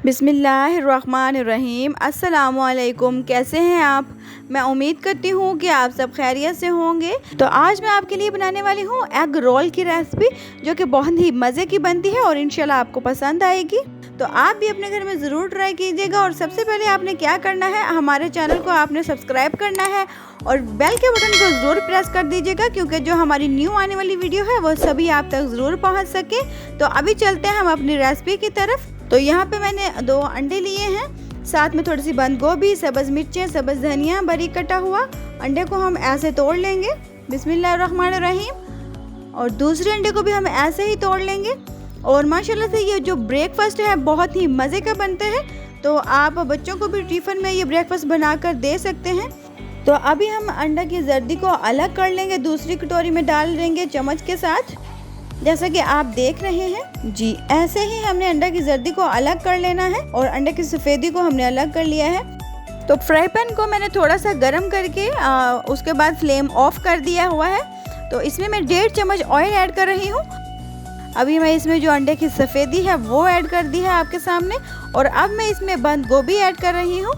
बिस्मिल्लाहिर्रहमानिर्रहीम। अस्सलामुअलैकुम। कैसे हैं आप? मैं उम्मीद करती हूँ कि आप सब खैरियत से होंगे। तो आज मैं आपके लिए बनाने वाली हूँ एग रोल की रेसिपी, जो कि बहुत ही मज़े की बनती है और इंशाल्लाह आपको पसंद आएगी। तो आप भी अपने घर में ज़रूर ट्राई कीजिएगा। और सबसे पहले आपने क्या करना है, हमारे चैनल को आपने सब्सक्राइब करना है और बेल के बटन को ज़रूर प्रेस कर दीजिएगा, क्योंकि जो हमारी न्यू आने वाली वीडियो है वो सभी आप तक ज़रूर पहुँच सके। तो अभी चलते हैं हम अपनी रेसिपी की तरफ। तो यहाँ पे मैंने 2 अंडे लिए हैं, साथ में थोड़ी सी बंद गोभी, सब्ज़ मिर्चें, सब्ज़ धनिया बारीक कटा हुआ। अंडे को हम ऐसे तोड़ लेंगे, बिस्मिल्लाहिर्रहमानिर्रहीम। और दूसरे अंडे को भी हम ऐसे ही तोड़ लेंगे। और माशाल्लाह से ये जो ब्रेकफास्ट है बहुत ही मज़े का बनता है। तो आप बच्चों को भी टिफ़िन में ये ब्रेकफास्ट बनाकर दे सकते हैं। तो अभी हम अंडा की जर्दी को अलग कर लेंगे, दूसरी कटोरी में डाल देंगे चम्मच के साथ, जैसा कि आप देख रहे हैं जी। ऐसे ही हमने अंडा की जर्दी को अलग कर लेना है और अंडे की सफ़ेदी को हमने अलग कर लिया है। तो फ्राई पैन को मैंने थोड़ा सा गर्म करके उसके बाद फ्लेम ऑफ कर दिया हुआ है। तो इसमें मैं 1.5 चम्मच ऑयल ऐड कर रही हूँ। अभी मैं इसमें जो अंडे की सफ़ेदी है वो ऐड कर दी है आपके सामने। और अब मैं इसमें बंद गोभी ऐड कर रही हूँ।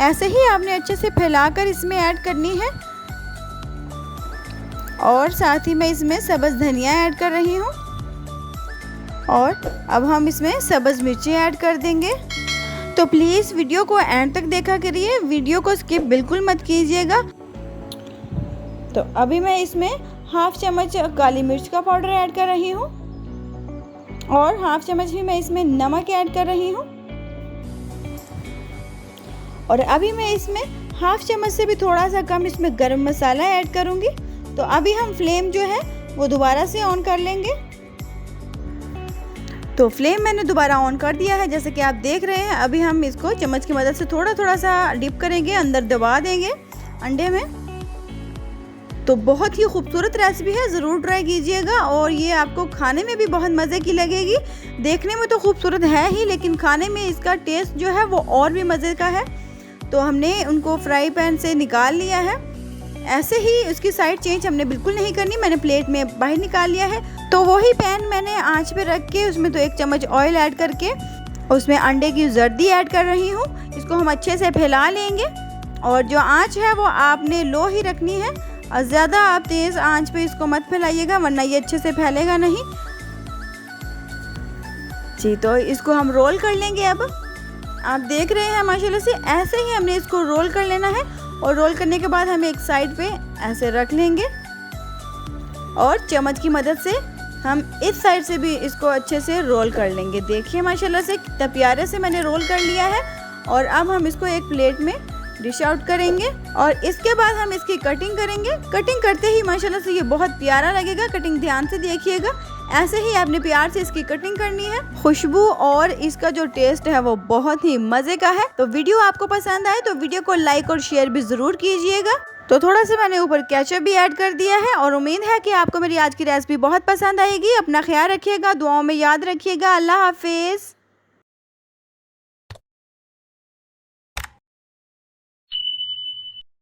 ऐसे ही आपने अच्छे से फैलाकर इसमें ऐड करनी है। और साथ ही मैं इसमें सब्ज़ धनिया ऐड कर रही हूँ। और अब हम इसमें सब्ज़ मिर्ची ऐड कर देंगे। तो प्लीज़ वीडियो को एंड तक देखा करिए, वीडियो को स्किप बिल्कुल मत कीजिएगा। तो अभी मैं इसमें 1/2 चम्मच काली मिर्च का पाउडर ऐड कर रही हूँ। और 1/2 चम्मच भी मैं इसमें नमक ऐड कर रही हूँ। और अभी मैं इसमें 1/2 चम्मच से भी थोड़ा सा कम इसमें गरम मसाला ऐड करूँगी। तो अभी हम फ्लेम जो है वो दोबारा से ऑन कर लेंगे। तो फ्लेम मैंने दोबारा ऑन कर दिया है, जैसे कि आप देख रहे हैं। अभी हम इसको चम्मच की मदद से थोड़ा थोड़ा सा डिप करेंगे, अंदर दबा देंगे अंडे में। तो बहुत ही खूबसूरत रेसिपी है, ज़रूर ट्राई कीजिएगा। और ये आपको खाने में भी बहुत मज़े की लगेगी। देखने में तो खूबसूरत है ही, लेकिन खाने में इसका टेस्ट जो है वो और भी मज़े का है। तो हमने उनको फ्राई पैन से निकाल लिया है। ऐसे ही उसकी साइड चेंज हमने बिल्कुल नहीं करनी, मैंने प्लेट में बाहर निकाल लिया है। तो वही पैन मैंने आंच पे रख के उसमें तो 1 चम्मच ऑयल ऐड करके उसमें अंडे की जर्दी ऐड कर रही हूँ। इसको हम अच्छे से फैला लेंगे। और जो आंच है वो आपने लो ही रखनी है, और ज़्यादा आप तेज़ आंच पे इसको मत फैलाइएगा, वरना ये अच्छे से फैलेगा नहीं जी। तो इसको हम रोल कर लेंगे। अब आप देख रहे हैं माशाल्लाह से ऐसे ही हमने इसको रोल कर लेना है। और रोल करने के बाद हम एक साइड पे ऐसे रख लेंगे और चम्मच की मदद से हम इस साइड से भी इसको अच्छे से रोल कर लेंगे। देखिए माशाल्लाह से कितना प्यारे से मैंने रोल कर लिया है। और अब हम इसको एक प्लेट में डिश आउट करेंगे। और इसके बाद हम इसकी कटिंग करेंगे। कटिंग करते ही माशाल्लाह से ये बहुत प्यारा लगेगा। कटिंग ध्यान से देखिएगा, ऐसे ही आपने प्यार से इसकी कटिंग करनी है। खुशबू और इसका जो टेस्ट है वो बहुत ही मज़े का है। तो वीडियो आपको पसंद आए तो वीडियो को लाइक और शेयर भी ज़रूर कीजिएगा। तो थोड़ा सा मैंने ऊपर केचप भी ऐड कर दिया है। और उम्मीद है कि आपको मेरी आज की रेसिपी बहुत पसंद आएगी। अपना ख्याल रखिएगा, दुआओं में याद रखिएगा। अल्लाह हाफिज़।